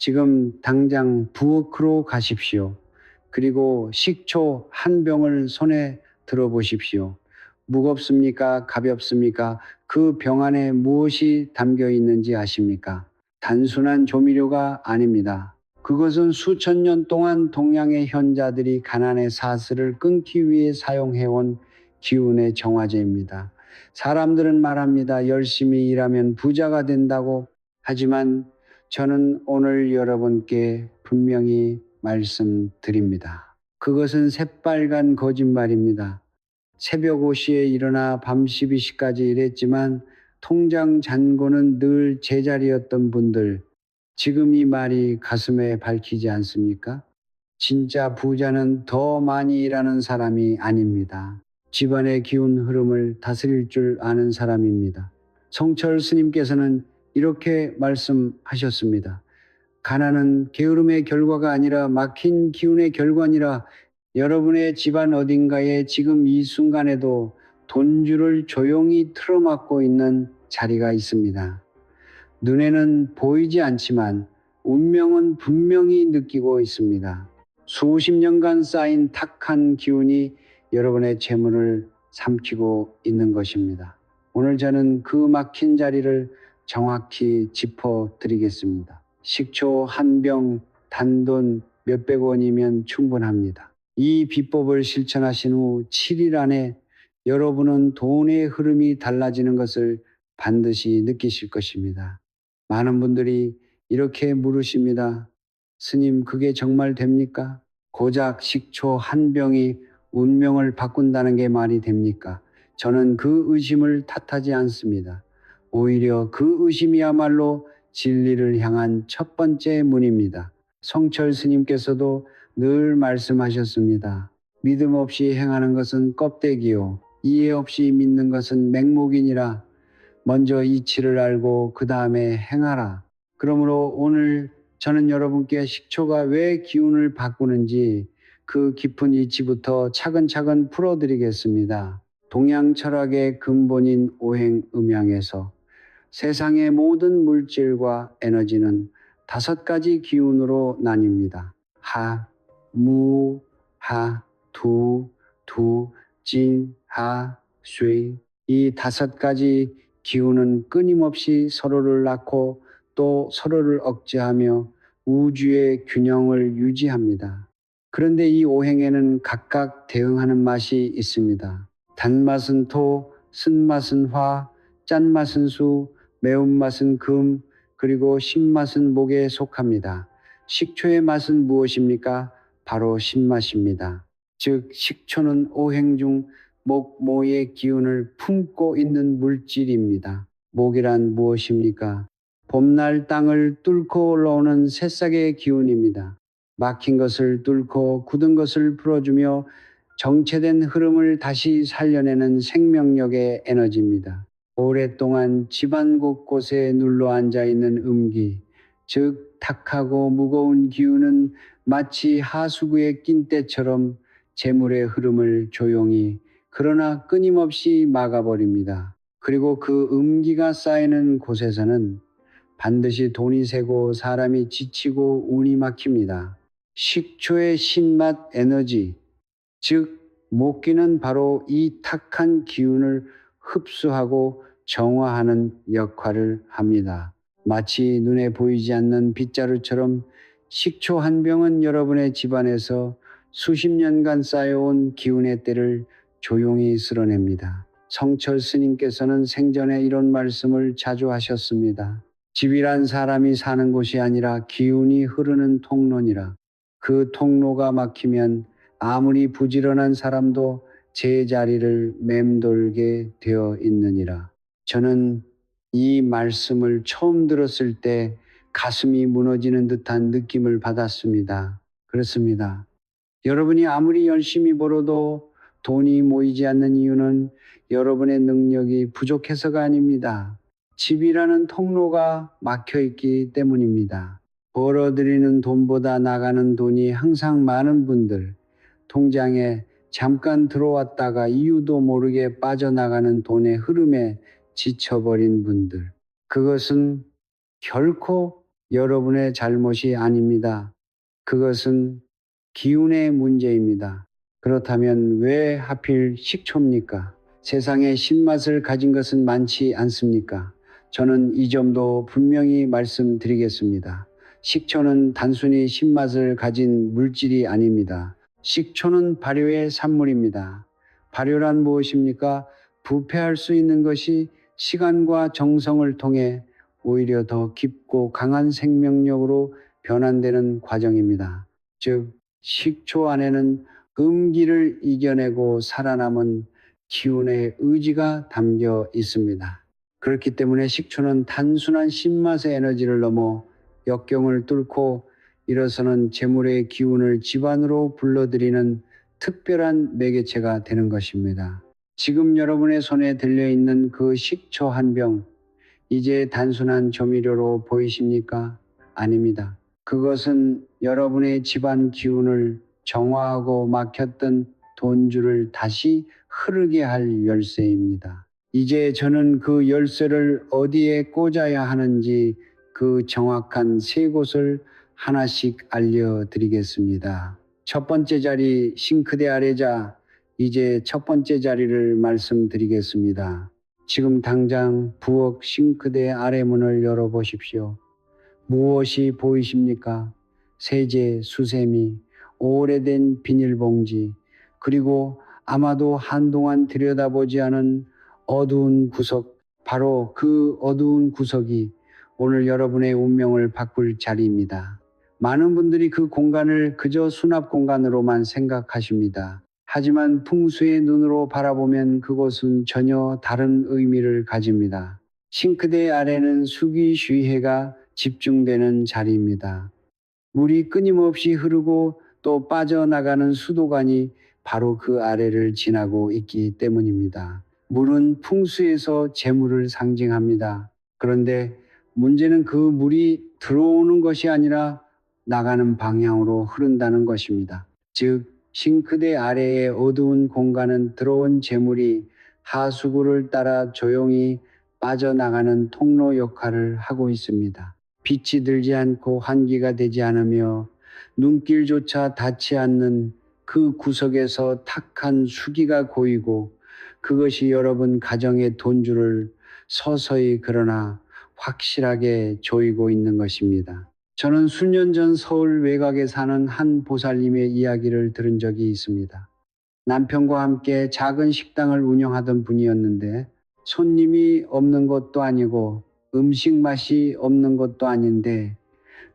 지금 당장 부엌으로 가십시오. 그리고 식초 한 병을 손에 들어보십시오. 무겁습니까? 가볍습니까? 그 병 안에 무엇이 담겨 있는지 아십니까? 단순한 조미료가 아닙니다. 그것은 수천 년 동안 동양의 현자들이 가난의 사슬을 끊기 위해 사용해온 기운의 정화제입니다. 사람들은 말합니다. 열심히 일하면 부자가 된다고. 하지만 저는 오늘 여러분께 분명히 말씀드립니다. 그것은 새빨간 거짓말입니다. 새벽 5시에 일어나 밤 12시까지 일했지만 통장 잔고는 늘 제자리였던 분들, 지금 이 말이 가슴에 밝히지 않습니까? 진짜 부자는 더 많이 일하는 사람이 아닙니다. 집안의 기운 흐름을 다스릴 줄 아는 사람입니다. 성철 스님께서는 이렇게 말씀하셨습니다. 가난은 게으름의 결과가 아니라 막힌 기운의 결과니라. 여러분의 집안 어딘가에 지금 이 순간에도 돈줄을 조용히 틀어막고 있는 자리가 있습니다. 눈에는 보이지 않지만 운명은 분명히 느끼고 있습니다. 수십 년간 쌓인 탁한 기운이 여러분의 재물을 삼키고 있는 것입니다. 오늘 저는 그 막힌 자리를 정확히 짚어드리겠습니다. 식초 한 병, 단돈 몇백 원이면 충분합니다. 이 비법을 실천하신 후 7일 안에 여러분은 돈의 흐름이 달라지는 것을 반드시 느끼실 것입니다. 많은 분들이 이렇게 물으십니다. 스님, 그게 정말 됩니까? 고작 식초 한 병이 운명을 바꾼다는 게 말이 됩니까? 저는 그 의심을 탓하지 않습니다. 오히려 그 의심이야말로 진리를 향한 첫 번째 문입니다. 성철 스님께서도 늘 말씀하셨습니다. 믿음 없이 행하는 것은 껍데기요. 이해 없이 믿는 것은 맹목이니라. 먼저 이치를 알고 그 다음에 행하라. 그러므로 오늘 저는 여러분께 식초가 왜 기운을 바꾸는지 그 깊은 이치부터 차근차근 풀어드리겠습니다. 동양 철학의 근본인 오행음양에서 세상의 모든 물질과 에너지는 5가지 기운으로 나뉩니다. 하, 무, 하, 두, 진, 하, 쇠. 이 5가지 기운은 끊임없이 서로를 낳고 또 서로를 억제하며 우주의 균형을 유지합니다. 그런데 이 오행에는 각각 대응하는 맛이 있습니다. 단맛은 토, 쓴맛은 화, 짠맛은 수, 매운맛은 금, 그리고 신맛은 목에 속합니다. 식초의 맛은 무엇입니까? 바로 신맛입니다. 즉 식초는 오행 중 목, 모의 기운을 품고 있는 물질입니다. 목이란 무엇입니까? 봄날 땅을 뚫고 올라오는 새싹의 기운입니다. 막힌 것을 뚫고 굳은 것을 풀어주며 정체된 흐름을 다시 살려내는 생명력의 에너지입니다. 오랫동안 집안 곳곳에 눌러 앉아 있는 음기, 즉 탁하고 무거운 기운은 마치 하수구에 낀 때처럼 재물의 흐름을 조용히 그러나 끊임없이 막아버립니다. 그리고 그 음기가 쌓이는 곳에서는 반드시 돈이 새고 사람이 지치고 운이 막힙니다. 식초의 신맛 에너지, 즉 목기는 바로 이 탁한 기운을 흡수하고 정화하는 역할을 합니다. 마치 눈에 보이지 않는 빗자루처럼 식초 한 병은 여러분의 집안에서 수십 년간 쌓여온 기운의 때를 조용히 쓸어냅니다. 성철 스님께서는 생전에 이런 말씀을 자주 하셨습니다. 집이란 사람이 사는 곳이 아니라 기운이 흐르는 통로니라. 그 통로가 막히면 아무리 부지런한 사람도 제자리를 맴돌게 되어 있느니라. 저는 이 말씀을 처음 들었을 때 가슴이 무너지는 듯한 느낌을 받았습니다. 그렇습니다. 여러분이 아무리 열심히 벌어도 돈이 모이지 않는 이유는 여러분의 능력이 부족해서가 아닙니다. 집이라는 통로가 막혀 있기 때문입니다. 벌어들이는 돈보다 나가는 돈이 항상 많은 분들, 통장에 잠깐 들어왔다가 이유도 모르게 빠져나가는 돈의 흐름에 지쳐버린 분들, 그것은 결코 여러분의 잘못이 아닙니다. 그것은 기운의 문제입니다. 그렇다면 왜 하필 식초입니까? 세상에 신맛을 가진 것은 많지 않습니까? 저는 이 점도 분명히 말씀드리겠습니다. 식초는 단순히 신맛을 가진 물질이 아닙니다. 식초는 발효의 산물입니다. 발효란 무엇입니까? 부패할 수 있는 것이 시간과 정성을 통해 오히려 더 깊고 강한 생명력으로 변환되는 과정입니다. 즉, 식초 안에는 음기를 이겨내고 살아남은 기운의 의지가 담겨 있습니다. 그렇기 때문에 식초는 단순한 신맛의 에너지를 넘어 역경을 뚫고 일어서는 재물의 기운을 집안으로 불러들이는 특별한 매개체가 되는 것입니다. 지금 여러분의 손에 들려있는 그 식초 한 병, 이제 단순한 조미료로 보이십니까? 아닙니다. 그것은 여러분의 집안 기운을 정화하고 막혔던 돈줄을 다시 흐르게 할 열쇠입니다. 이제 저는 그 열쇠를 어디에 꽂아야 하는지 그 정확한 세 곳을 하나씩 알려드리겠습니다. 첫 번째 자리, 싱크대 아래자. 이제 첫 번째 자리를 말씀드리겠습니다. 지금 당장 부엌 싱크대 아래 문을 열어보십시오. 무엇이 보이십니까? 세제, 수세미, 오래된 비닐봉지, 그리고 아마도 한동안 들여다보지 않은 어두운 구석, 바로 그 어두운 구석이 오늘 여러분의 운명을 바꿀 자리입니다. 많은 분들이 그 공간을 그저 수납 공간으로만 생각하십니다. 하지만 풍수의 눈으로 바라보면 그곳은 전혀 다른 의미를 가집니다. 싱크대 아래는 수기쉬해가 집중되는 자리입니다. 물이 끊임없이 흐르고 또 빠져나가는 수도관이 바로 그 아래를 지나고 있기 때문입니다. 물은 풍수에서 재물을 상징합니다. 그런데 문제는 그 물이 들어오는 것이 아니라 나가는 방향으로 흐른다는 것입니다. 즉, 싱크대 아래의 어두운 공간은 들어온 재물이 하수구를 따라 조용히 빠져나가는 통로 역할을 하고 있습니다. 빛이 들지 않고 환기가 되지 않으며 눈길조차 닿지 않는 그 구석에서 탁한 수기가 고이고, 그것이 여러분 가정의 돈줄을 서서히 그러나 확실하게 조이고 있는 것입니다. 저는 수년 전 서울 외곽에 사는 한 보살님의 이야기를 들은 적이 있습니다. 남편과 함께 작은 식당을 운영하던 분이었는데 손님이 없는 것도 아니고 음식 맛이 없는 것도 아닌데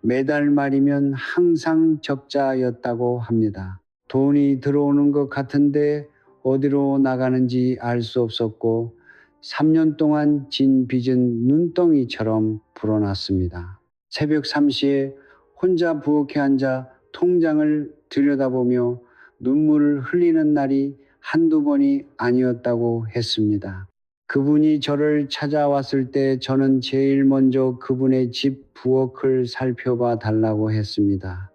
매달 말이면 항상 적자였다고 합니다. 돈이 들어오는 것 같은데 어디로 나가는지 알 수 없었고 3년 동안 진 빚은 눈덩이처럼 불어났습니다. 새벽 3시에 혼자 부엌에 앉아 통장을 들여다보며 눈물을 흘리는 날이 한두 번이 아니었다고 했습니다. 그분이 저를 찾아왔을 때 저는 제일 먼저 그분의 집 부엌을 살펴봐 달라고 했습니다.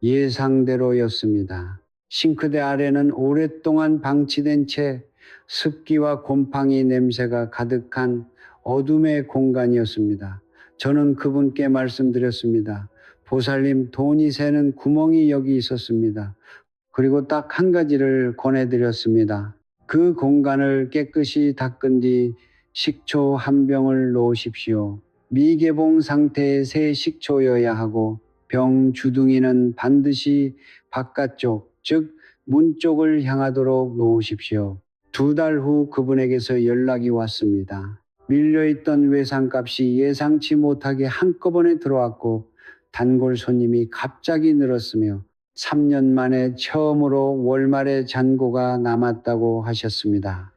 예상대로였습니다. 싱크대 아래는 오랫동안 방치된 채 습기와 곰팡이 냄새가 가득한 어둠의 공간이었습니다. 저는 그분께 말씀드렸습니다. 보살님, 돈이 새는 구멍이 여기 있었습니다. 그리고 딱 한 가지를 권해드렸습니다. 그 공간을 깨끗이 닦은 뒤 식초 한 병을 놓으십시오. 미개봉 상태의 새 식초여야 하고 병 주둥이는 반드시 바깥쪽, 즉 문 쪽을 향하도록 놓으십시오. 2달 후 그분에게서 연락이 왔습니다. 밀려있던 외상값이 예상치 못하게 한꺼번에 들어왔고 단골 손님이 갑자기 늘었으며 3년 만에 처음으로 월말에 잔고가 남았다고 하셨습니다.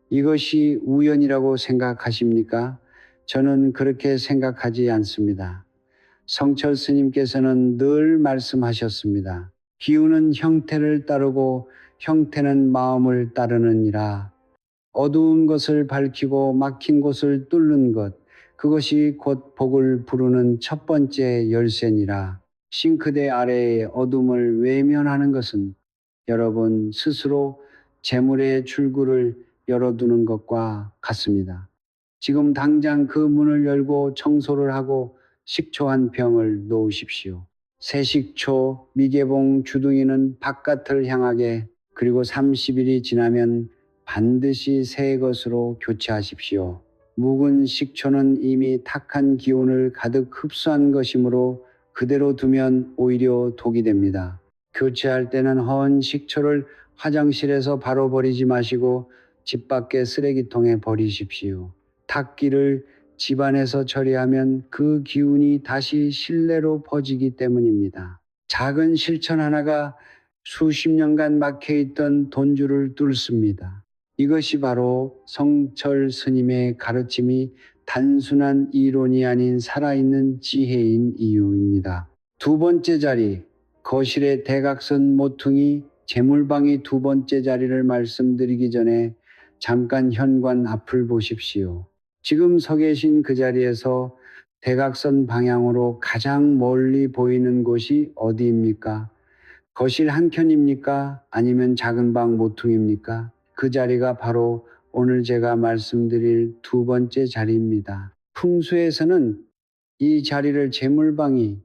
이것이 우연이라고 생각하십니까? 저는 그렇게 생각하지 않습니다. 성철 스님께서는 늘 말씀하셨습니다. 기운은 형태를 따르고 형태는 마음을 따르느니라. 어두운 것을 밝히고 막힌 곳을 뚫는 것, 그것이 곧 복을 부르는 첫 번째 열쇠니라. 싱크대 아래의 어둠을 외면하는 것은 여러분 스스로 재물의 출구를 열어두는 것과 같습니다. 지금 당장 그 문을 열고 청소를 하고 식초 한 병을 놓으십시오. 새 식초, 미개봉, 주둥이는 바깥을 향하게, 그리고 30일이 지나면 반드시 새 것으로 교체하십시오. 묵은 식초는 이미 탁한 기운을 가득 흡수한 것이므로 그대로 두면 오히려 독이 됩니다. 교체할 때는 헌 식초를 화장실에서 바로 버리지 마시고 집 밖의 쓰레기통에 버리십시오. 탁기를 집안에서 처리하면 그 기운이 다시 실내로 퍼지기 때문입니다. 작은 실천 하나가 수십 년간 막혀있던 돈줄을 뚫습니다. 이것이 바로 성철 스님의 가르침이 단순한 이론이 아닌 살아있는 지혜인 이유입니다. 두 번째 자리, 거실의 대각선 모퉁이 재물방이 두 번째 자리를 말씀드리기 전에 잠깐 현관 앞을 보십시오. 지금 서 계신 그 자리에서 대각선 방향으로 가장 멀리 보이는 곳이 어디입니까? 거실 한켠입니까? 아니면 작은 방 모퉁입니까? 그 자리가 바로 오늘 제가 말씀드릴 두 번째 자리입니다. 풍수에서는 이 자리를 재물방이,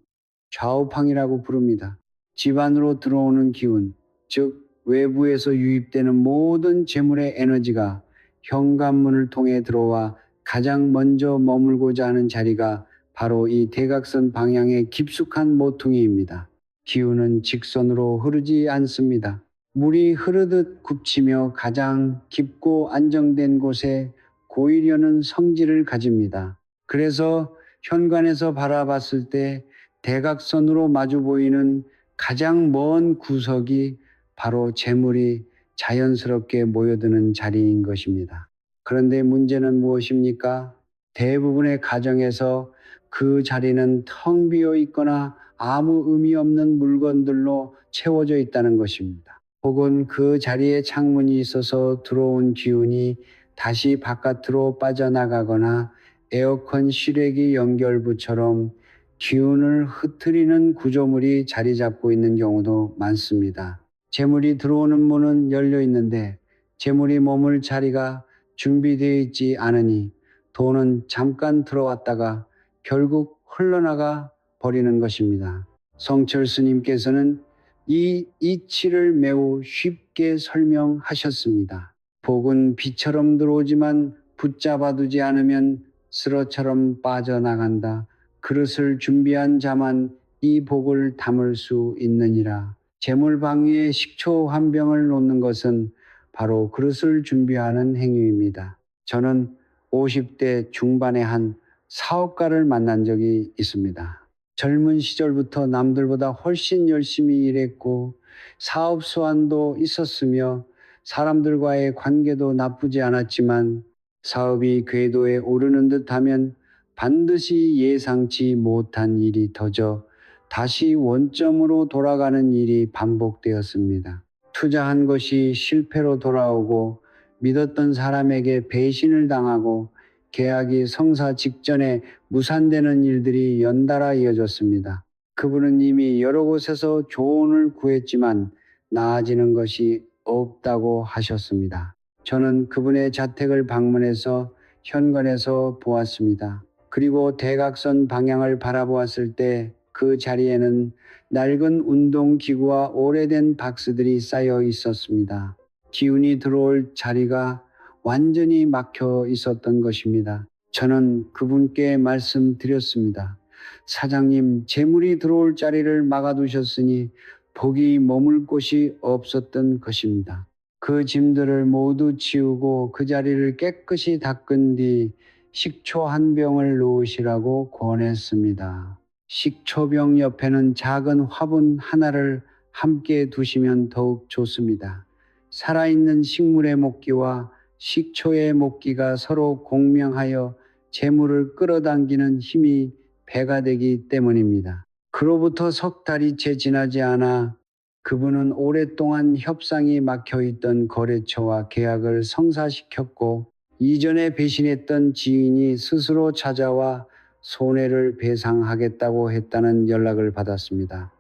좌우방이라고 부릅니다. 집 안으로 들어오는 기운, 즉 외부에서 유입되는 모든 재물의 에너지가 현관문을 통해 들어와 가장 먼저 머물고자 하는 자리가 바로 이 대각선 방향의 깊숙한 모퉁이입니다. 기운은 직선으로 흐르지 않습니다. 물이 흐르듯 굽치며 가장 깊고 안정된 곳에 고이려는 성질을 가집니다. 그래서 현관에서 바라봤을 때 대각선으로 마주 보이는 가장 먼 구석이 바로 재물이 자연스럽게 모여드는 자리인 것입니다. 그런데 문제는 무엇입니까? 대부분의 가정에서 그 자리는 텅 비어 있거나 아무 의미 없는 물건들로 채워져 있다는 것입니다. 혹은 그 자리에 창문이 있어서 들어온 기운이 다시 바깥으로 빠져나가거나 에어컨 실외기 연결부처럼 기운을 흩트리는 구조물이 자리 잡고 있는 경우도 많습니다. 재물이 들어오는 문은 열려 있는데 재물이 머물 자리가 준비되어 있지 않으니 돈은 잠깐 들어왔다가 결국 흘러나가 버리는 것입니다. 성철 스님께서는 이 이치를 매우 쉽게 설명하셨습니다. 복은 비처럼 들어오지만 붙잡아두지 않으면 쓰러처럼 빠져나간다. 그릇을 준비한 자만 이 복을 담을 수 있느니라. 재물방 위에 식초 한 병을 놓는 것은 바로 그릇을 준비하는 행위입니다. 저는 50대 중반의 한 사업가를 만난 적이 있습니다. 젊은 시절부터 남들보다 훨씬 열심히 일했고 사업 수완도 있었으며 사람들과의 관계도 나쁘지 않았지만 사업이 궤도에 오르는 듯하면 반드시 예상치 못한 일이 터져 다시 원점으로 돌아가는 일이 반복되었습니다. 투자한 것이 실패로 돌아오고 믿었던 사람에게 배신을 당하고 계약이 성사 직전에 무산되는 일들이 연달아 이어졌습니다. 그분은 이미 여러 곳에서 조언을 구했지만 나아지는 것이 없다고 하셨습니다. 저는 그분의 자택을 방문해서 현관에서 보았습니다. 그리고 대각선 방향을 바라보았을 때 그 자리에는 낡은 운동기구와 오래된 박스들이 쌓여 있었습니다. 기운이 들어올 자리가 완전히 막혀 있었던 것입니다. 저는 그분께 말씀드렸습니다. 사장님, 재물이 들어올 자리를 막아두셨으니 복이 머물 곳이 없었던 것입니다. 그 짐들을 모두 치우고 그 자리를 깨끗이 닦은 뒤 식초 한 병을 놓으시라고 권했습니다. 식초병 옆에는 작은 화분 하나를 함께 두시면 더욱 좋습니다. 살아있는 식물의 목기와 식초의 목기가 서로 공명하여 재물을 끌어당기는 힘이 배가 되기 때문입니다. 그로부터 석 달이 채 지나지 않아 그분은 오랫동안 협상이 막혀있던 거래처와 계약을 성사시켰고 이전에 배신했던 지인이 스스로 찾아와 손해를 배상하겠다고 했다는 연락을 받았습니다.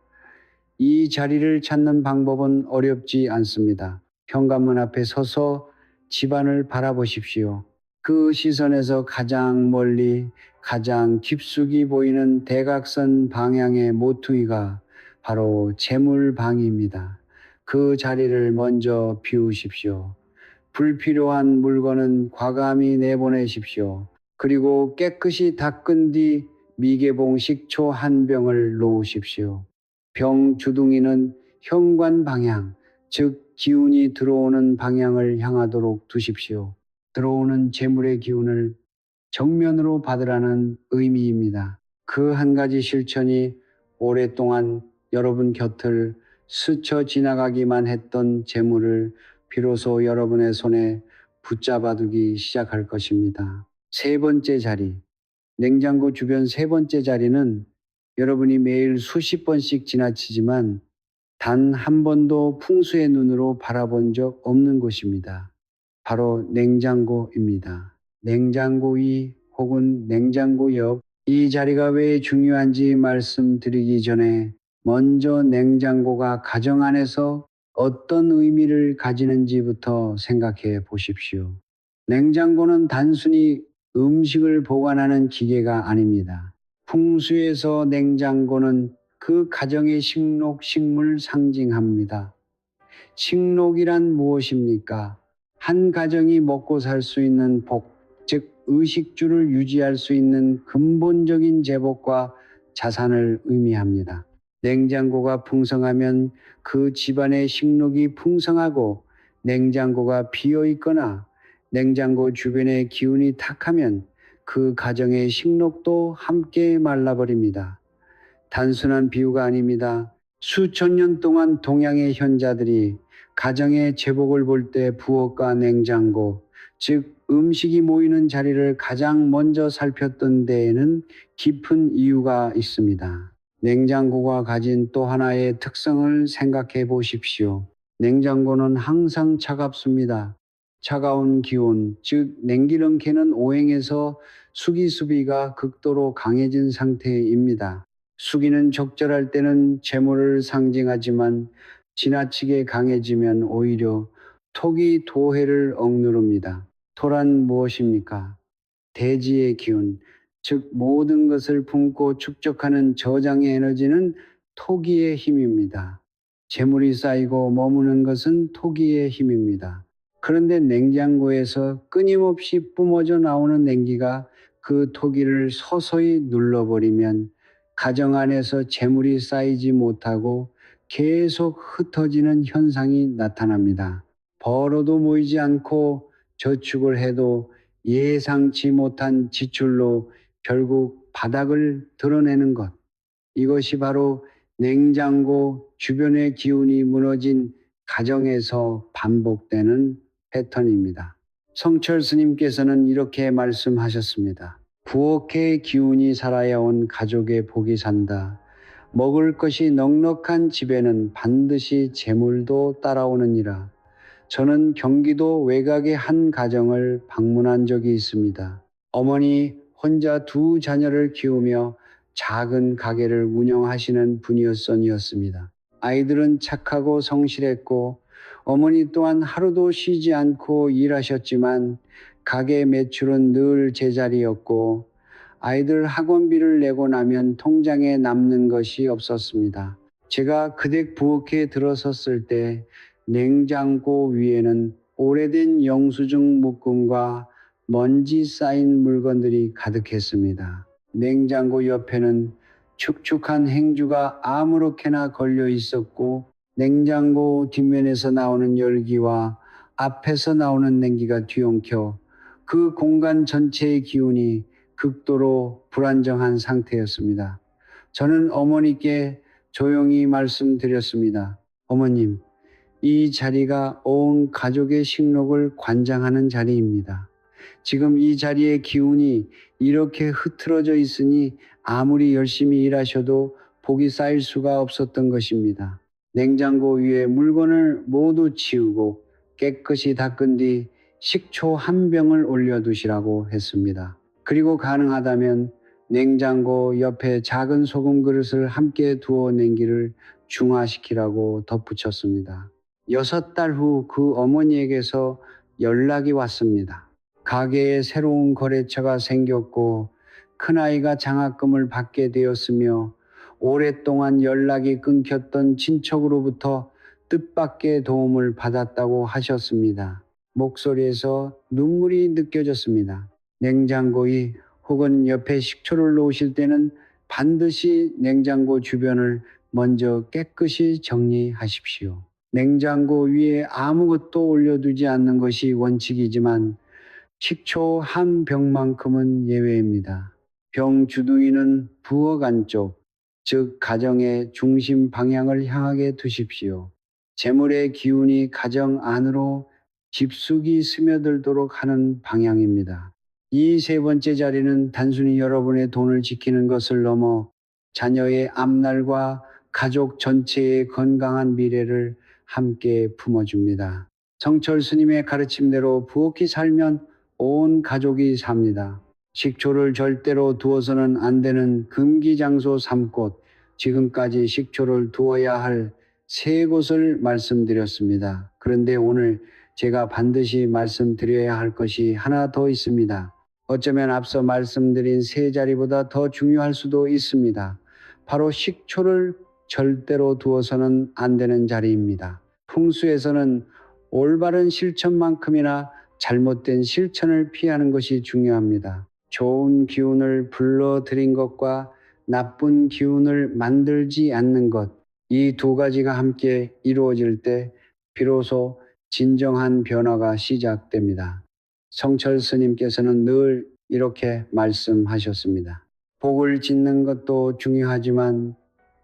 이 자리를 찾는 방법은 어렵지 않습니다. 현관문 앞에 서서 집안을 바라보십시오. 그 시선에서 가장 멀리 가장 깊숙이 보이는 대각선 방향의 모퉁이가 바로 재물방입니다. 그 자리를 먼저 비우십시오. 불필요한 물건은 과감히 내보내십시오. 그리고 깨끗이 닦은 뒤 미개봉 식초 한 병을 놓으십시오. 병 주둥이는 현관 방향, 즉 기운이 들어오는 방향을 향하도록 두십시오. 들어오는 재물의 기운을 정면으로 받으라는 의미입니다. 그 한 가지 실천이 오랫동안 여러분 곁을 스쳐 지나가기만 했던 재물을 비로소 여러분의 손에 붙잡아두기 시작할 것입니다. 세 번째 자리, 냉장고 주변 세 번째 자리는 여러분이 매일 수십 번씩 지나치지만 단 한 번도 풍수의 눈으로 바라본 적 없는 곳입니다. 바로 냉장고입니다. 냉장고 위 혹은 냉장고 옆, 이 자리가 왜 중요한지 말씀드리기 전에 먼저 냉장고가 가정 안에서 어떤 의미를 가지는지부터 생각해 보십시오. 냉장고는 단순히 음식을 보관하는 기계가 아닙니다. 풍수에서 냉장고는 그 가정의 식록, 식물 상징합니다. 식록이란 무엇입니까? 한 가정이 먹고 살 수 있는 복, 즉 의식주를 유지할 수 있는 근본적인 제복과 자산을 의미합니다. 냉장고가 풍성하면 그 집안의 식록이 풍성하고, 냉장고가 비어 있거나 냉장고 주변의 기운이 탁하면 그 가정의 식록도 함께 말라버립니다. 단순한 비유가 아닙니다. 수천 년 동안 동양의 현자들이 가정의 제복을 볼 때 부엌과 냉장고, 즉 음식이 모이는 자리를 가장 먼저 살폈던 데에는 깊은 이유가 있습니다. 냉장고가 가진 또 하나의 특성을 생각해 보십시오. 냉장고는 항상 차갑습니다. 차가운 기온, 즉 냉기름캐는 오행에서 수기수비가 극도로 강해진 상태입니다. 수기는 적절할 때는 재물을 상징하지만 지나치게 강해지면 오히려 토기 도해를 억누릅니다. 토란 무엇입니까? 대지의 기운, 즉 모든 것을 품고 축적하는 저장의 에너지는 토기의 힘입니다. 재물이 쌓이고 머무는 것은 토기의 힘입니다. 그런데 냉장고에서 끊임없이 뿜어져 나오는 냉기가 그 토기를 서서히 눌러버리면 가정 안에서 재물이 쌓이지 못하고 계속 흩어지는 현상이 나타납니다. 벌어도 모이지 않고 저축을 해도 예상치 못한 지출로 결국 바닥을 드러내는 것. 이것이 바로 냉장고 주변의 기운이 무너진 가정에서 반복되는 패턴입니다. 성철 스님께서는 이렇게 말씀하셨습니다. 부엌의 기운이 살아야 온 가족의 복이 산다. 먹을 것이 넉넉한 집에는 반드시 재물도 따라오느니라. 저는 경기도 외곽의 한 가정을 방문한 적이 있습니다. 어머니 혼자 두 자녀를 키우며 작은 가게를 운영하시는 분이었습니다. 아이들은 착하고 성실했고 어머니 또한 하루도 쉬지 않고 일하셨지만 가게 매출은 늘 제자리였고 아이들 학원비를 내고 나면 통장에 남는 것이 없었습니다. 제가 그댁 부엌에 들어섰을 때 냉장고 위에는 오래된 영수증 묶음과 먼지 쌓인 물건들이 가득했습니다. 냉장고 옆에는 축축한 행주가 아무렇게나 걸려 있었고 냉장고 뒷면에서 나오는 열기와 앞에서 나오는 냉기가 뒤엉켜 그 공간 전체의 기운이 극도로 불안정한 상태였습니다. 저는 어머니께 조용히 말씀드렸습니다. 어머님, 이 자리가 온 가족의 식록을 관장하는 자리입니다. 지금 이 자리의 기운이 이렇게 흐트러져 있으니 아무리 열심히 일하셔도 복이 쌓일 수가 없었던 것입니다. 냉장고 위에 물건을 모두 치우고 깨끗이 닦은 뒤 식초 한 병을 올려두시라고 했습니다. 그리고 가능하다면 냉장고 옆에 작은 소금 그릇을 함께 두어 냉기를 중화시키라고 덧붙였습니다. 6달 후 그 어머니에게서 연락이 왔습니다. 가게에 새로운 거래처가 생겼고 큰아이가 장학금을 받게 되었으며 오랫동안 연락이 끊겼던 친척으로부터 뜻밖의 도움을 받았다고 하셨습니다. 목소리에서 눈물이 느껴졌습니다. 냉장고에 혹은 옆에 식초를 놓으실 때는 반드시 냉장고 주변을 먼저 깨끗이 정리하십시오. 냉장고 위에 아무것도 올려두지 않는 것이 원칙이지만 식초 한 병만큼은 예외입니다. 병 주둥이는 부엌 안쪽, 즉 가정의 중심 방향을 향하게 두십시오. 재물의 기운이 가정 안으로 깊숙이 스며들도록 하는 방향입니다. 이 세 번째 자리는 단순히 여러분의 돈을 지키는 것을 넘어 자녀의 앞날과 가족 전체의 건강한 미래를 함께 품어줍니다. 성철 스님의 가르침대로 부엌이 살면 온 가족이 삽니다. 식초를 절대로 두어서는 안 되는 금기장소 3곳, 지금까지 식초를 두어야 할 3곳을 말씀드렸습니다. 그런데 오늘 제가 반드시 말씀드려야 할 것이 하나 더 있습니다. 어쩌면 앞서 말씀드린 3자리보다 더 중요할 수도 있습니다. 바로 식초를 절대로 두어서는 안 되는 자리입니다. 풍수에서는 올바른 실천만큼이나 잘못된 실천을 피하는 것이 중요합니다. 좋은 기운을 불러들인 것과 나쁜 기운을 만들지 않는 것, 이 두 가지가 함께 이루어질 때 비로소 진정한 변화가 시작됩니다. 성철 스님께서는 늘 이렇게 말씀하셨습니다. 복을 짓는 것도 중요하지만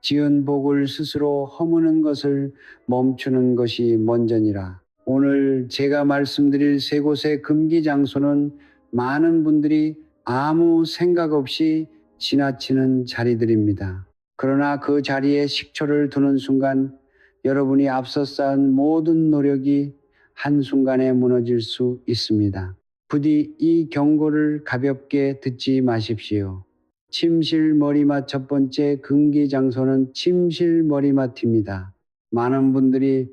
지은 복을 스스로 허무는 것을 멈추는 것이 먼저니라. 오늘 제가 말씀드릴 3곳의 금기 장소는 많은 분들이 아무 생각 없이 지나치는 자리들입니다. 그러나 그 자리에 식초를 두는 순간 여러분이 앞서 쌓은 모든 노력이 한순간에 무너질 수 있습니다. 부디 이 경고를 가볍게 듣지 마십시오. 침실 머리맡 첫 번째 금기 장소는 침실 머리맡입니다. 많은 분들이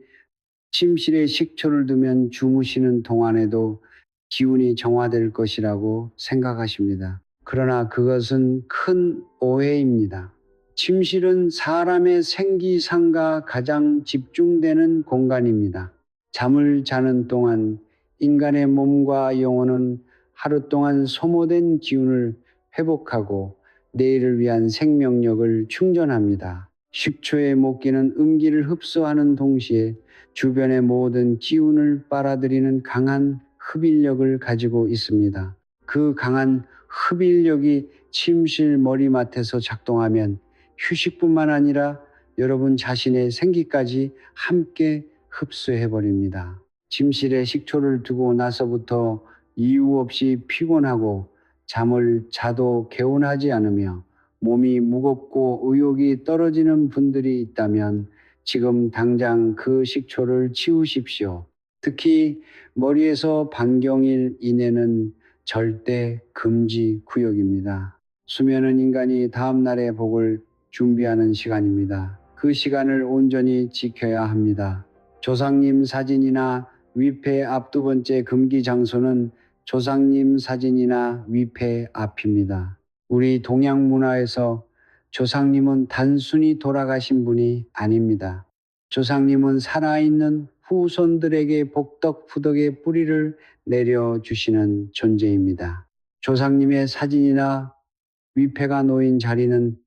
침실에 식초를 두면 주무시는 동안에도 기운이 정화될 것이라고 생각하십니다. 그러나 그것은 큰 오해입니다. 침실은 사람의 생기상과 가장 집중되는 공간입니다. 잠을 자는 동안 인간의 몸과 영혼은 하루 동안 소모된 기운을 회복하고 내일을 위한 생명력을 충전합니다. 식초의 목기는 음기를 흡수하는 동시에 주변의 모든 기운을 빨아들이는 강한 흡인력을 가지고 있습니다. 그 강한 흡인력이 침실 머리맡에서 작동하면 휴식뿐만 아니라 여러분 자신의 생기까지 함께 흡수해버립니다. 침실에 식초를 두고 나서부터 이유 없이 피곤하고 잠을 자도 개운하지 않으며 몸이 무겁고 의욕이 떨어지는 분들이 있다면 지금 당장 그 식초를 치우십시오. 특히 머리에서 반경일 이내는 절대 금지 구역입니다. 수면은 인간이 다음 날의 복을 준비하는 시간입니다. 그 시간을 온전히 지켜야 합니다. 조상님 사진이나 위패 앞 두 번째 금기 장소는 조상님 사진이나 위패 앞입니다. 우리 동양 문화에서 조상님은 단순히 돌아가신 분이 아닙니다. 조상님은 살아있는 후손들에게 복덕 후덕의 뿌리를 내려주시는 존재입니다. 조상님의 사진이나 위패가 놓인 자리는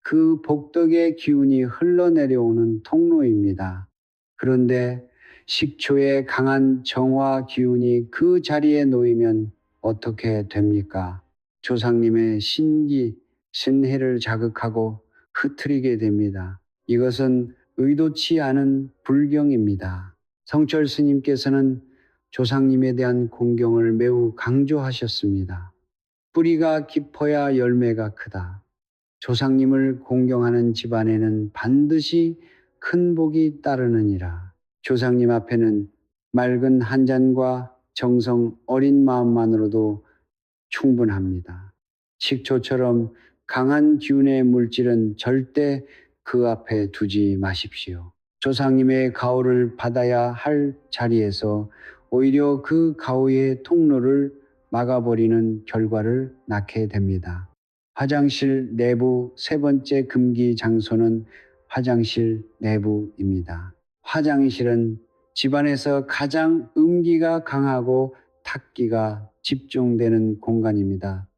그 복덕의 기운이 흘러내려오는 통로입니다. 그런데 식초의 강한 정화 기운이 그 자리에 놓이면 어떻게 됩니까? 조상님의 신기, 신해를 자극하고 흐트리게 됩니다. 이것은 의도치 않은 불경입니다. 성철 스님께서는 조상님에 대한 공경을 매우 강조하셨습니다. 뿌리가 깊어야 열매가 크다. 조상님을 공경하는 집안에는 반드시 큰 복이 따르느니라. 조상님 앞에는 맑은 한 잔과 정성 어린 마음만으로도 충분합니다. 식초처럼 강한 기운의 물질은 절대 그 앞에 두지 마십시오. 조상님의 가호를 받아야 할 자리에서 오히려 그 가호의 통로를 막아버리는 결과를 낳게 됩니다. 화장실 내부 세 번째 금기 장소는 화장실 내부입니다. 화장실은 집안에서 가장 음기가 강하고 탁기가 집중되는 공간입니다.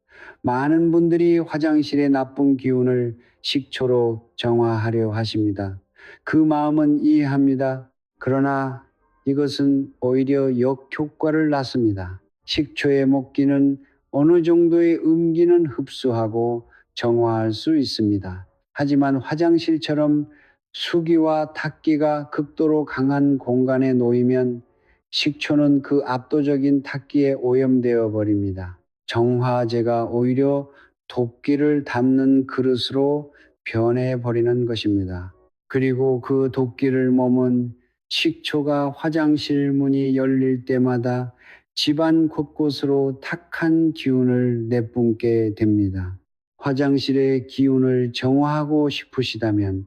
많은 분들이 화장실의 나쁜 기운을 식초로 정화하려 하십니다. 그 마음은 이해합니다. 그러나 이것은 오히려 역효과를 낳습니다. 식초의 목기는 어느 정도의 음기는 흡수하고 정화할 수 있습니다. 하지만 화장실처럼 수기와 탁기가 극도로 강한 공간에 놓이면 식초는 그 압도적인 탁기에 오염되어 버립니다. 정화제가 오히려 도끼를 담는 그릇으로 변해버리는 것입니다. 그리고 그 도끼를 머문 식초가 화장실 문이 열릴 때마다 집안 곳곳으로 탁한 기운을 내뿜게 됩니다. 화장실의 기운을 정화하고 싶으시다면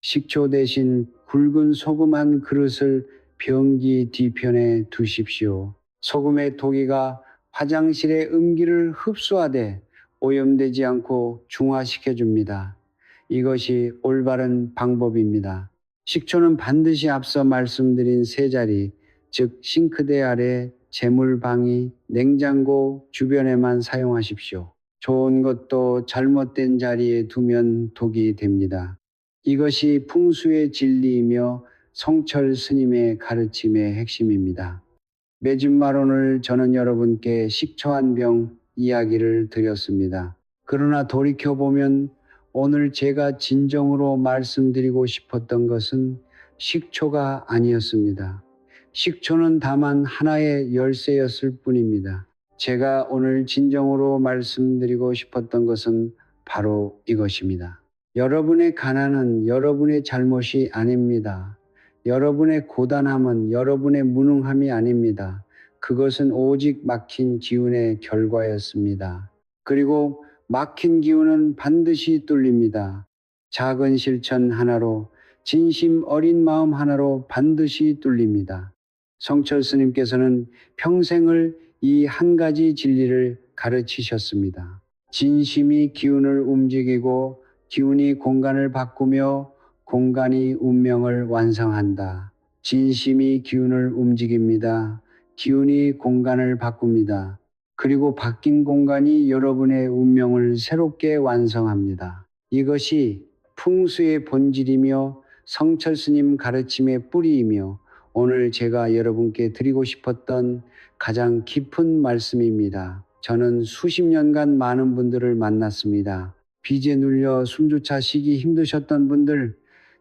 식초 대신 굵은 소금 한 그릇을 변기 뒤편에 두십시오. 소금의 도기가 화장실의 음기를 흡수하되 오염되지 않고 중화시켜 줍니다. 이것이 올바른 방법입니다. 식초는 반드시 앞서 말씀드린 세 자리, 즉 싱크대 아래, 재물방위, 냉장고 주변에만 사용하십시오. 좋은 것도 잘못된 자리에 두면 독이 됩니다. 이것이 풍수의 진리이며 성철 스님의 가르침의 핵심입니다. 매진마론을 저는 여러분께 식초 한 병 이야기를 드렸습니다. 그러나 돌이켜보면 오늘 제가 진정으로 말씀드리고 싶었던 것은 식초가 아니었습니다. 식초는 다만 하나의 열쇠였을 뿐입니다. 제가 오늘 진정으로 말씀드리고 싶었던 것은 바로 이것입니다. 여러분의 가난은 여러분의 잘못이 아닙니다. 여러분의 고단함은 여러분의 무능함이 아닙니다. 그것은 오직 막힌 기운의 결과였습니다. 그리고 막힌 기운은 반드시 뚫립니다. 작은 실천 하나로, 진심 어린 마음 하나로 반드시 뚫립니다. 성철 스님께서는 평생을 이 한 가지 진리를 가르치셨습니다. 진심이 기운을 움직이고 기운이 공간을 바꾸며 공간이 운명을 완성한다. 진심이 기운을 움직입니다. 기운이 공간을 바꿉니다. 그리고 바뀐 공간이 여러분의 운명을 새롭게 완성합니다. 이것이 풍수의 본질이며 성철 스님 가르침의 뿌리이며 오늘 제가 여러분께 드리고 싶었던 가장 깊은 말씀입니다. 저는 수십 년간 많은 분들을 만났습니다. 빚에 눌려 숨조차 쉬기 힘드셨던 분들,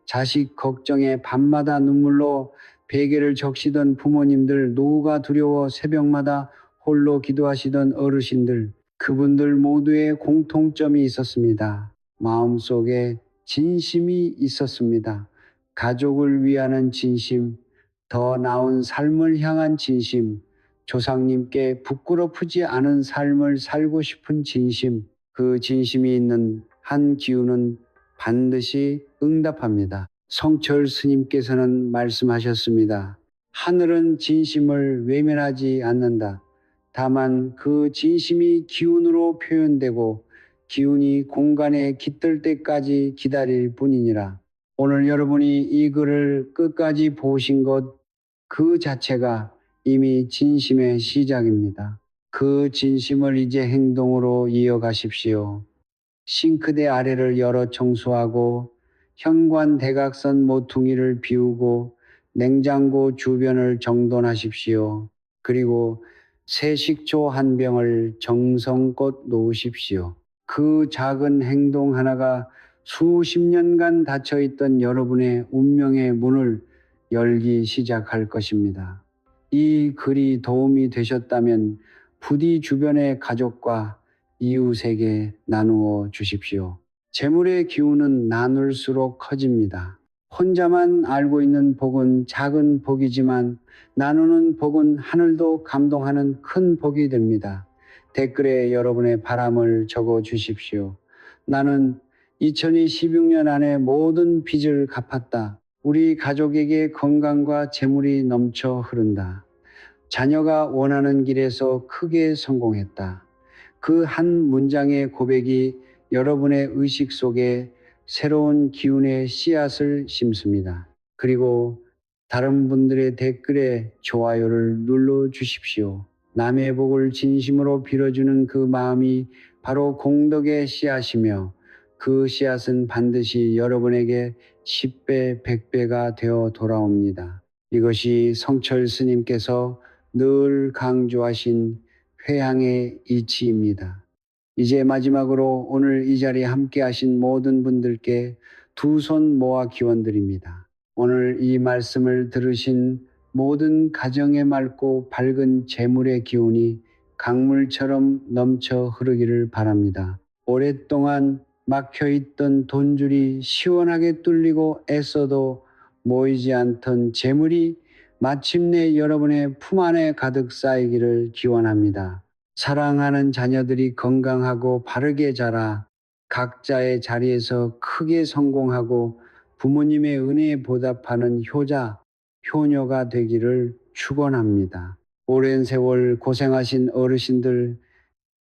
자식 걱정에 밤마다 눈물로 베개를 적시던 부모님들, 노후가 두려워 새벽마다 홀로 기도하시던 어르신들, 그분들 모두의 공통점이 있었습니다. 마음속에 진심이 있었습니다. 가족을 위하는 진심, 더 나은 삶을 향한 진심, 조상님께 부끄럽지 않은 삶을 살고 싶은 진심, 그 진심이 있는 한 기운은 반드시 응답합니다. 성철 스님께서는 말씀하셨습니다. 하늘은 진심을 외면하지 않는다. 다만 그 진심이 기운으로 표현되고 기운이 공간에 깃들 때까지 기다릴 뿐이니라. 오늘 여러분이 이 글을 끝까지 보신 것 그 자체가 이미 진심의 시작입니다. 그 진심을 이제 행동으로 이어가십시오. 싱크대 아래를 열어 청소하고 현관 대각선 모퉁이를 비우고 냉장고 주변을 정돈하십시오. 그리고 새 식초 한 병을 정성껏 놓으십시오. 그 작은 행동 하나가 수십 년간 닫혀있던 여러분의 운명의 문을 열기 시작할 것입니다. 이 글이 도움이 되셨다면 부디 주변의 가족과 이웃에게 나누어 주십시오. 재물의 기운은 나눌수록 커집니다. 혼자만 알고 있는 복은 작은 복이지만 나누는 복은 하늘도 감동하는 큰 복이 됩니다. 댓글에 여러분의 바람을 적어 주십시오. 나는 2026년 안에 모든 빚을 갚았다. 우리 가족에게 건강과 재물이 넘쳐 흐른다. 자녀가 원하는 길에서 크게 성공했다. 그 한 문장의 고백이 여러분의 의식 속에 새로운 기운의 씨앗을 심습니다. 그리고 다른 분들의 댓글에 좋아요를 눌러 주십시오. 남의 복을 진심으로 빌어주는 그 마음이 바로 공덕의 씨앗이며 그 씨앗은 반드시 여러분에게 10배, 100배가 되어 돌아옵니다. 이것이 성철 스님께서 늘 강조하신 회향의 이치입니다. 이제 마지막으로 오늘 이 자리에 함께 하신 모든 분들께 두 손 모아 기원드립니다. 오늘 이 말씀을 들으신 모든 가정에 맑고 밝은 재물의 기운이 강물처럼 넘쳐 흐르기를 바랍니다. 오랫동안 막혀있던 돈줄이 시원하게 뚫리고 애써도 모이지 않던 재물이 마침내 여러분의 품 안에 가득 쌓이기를 기원합니다. 사랑하는 자녀들이 건강하고 바르게 자라 각자의 자리에서 크게 성공하고 부모님의 은혜에 보답하는 효자, 효녀가 되기를 축원합니다. 오랜 세월 고생하신 어르신들,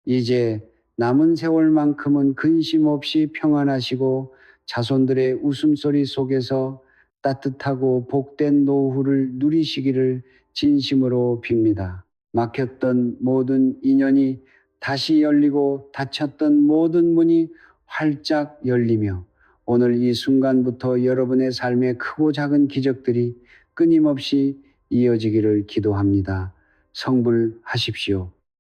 이제 남은 세월만큼은 근심 없이 평안하시고 자손들의 웃음소리 속에서 따뜻하고 복된 노후를 누리시기를 진심으로 빕니다. 막혔던 모든 인연이 다시 열리고 닫혔던 모든 문이 활짝 열리며 오늘 이 순간부터 여러분의 삶에 크고 작은 기적들이 끊임없이 이어지기를 기도합니다. 성불하십시오.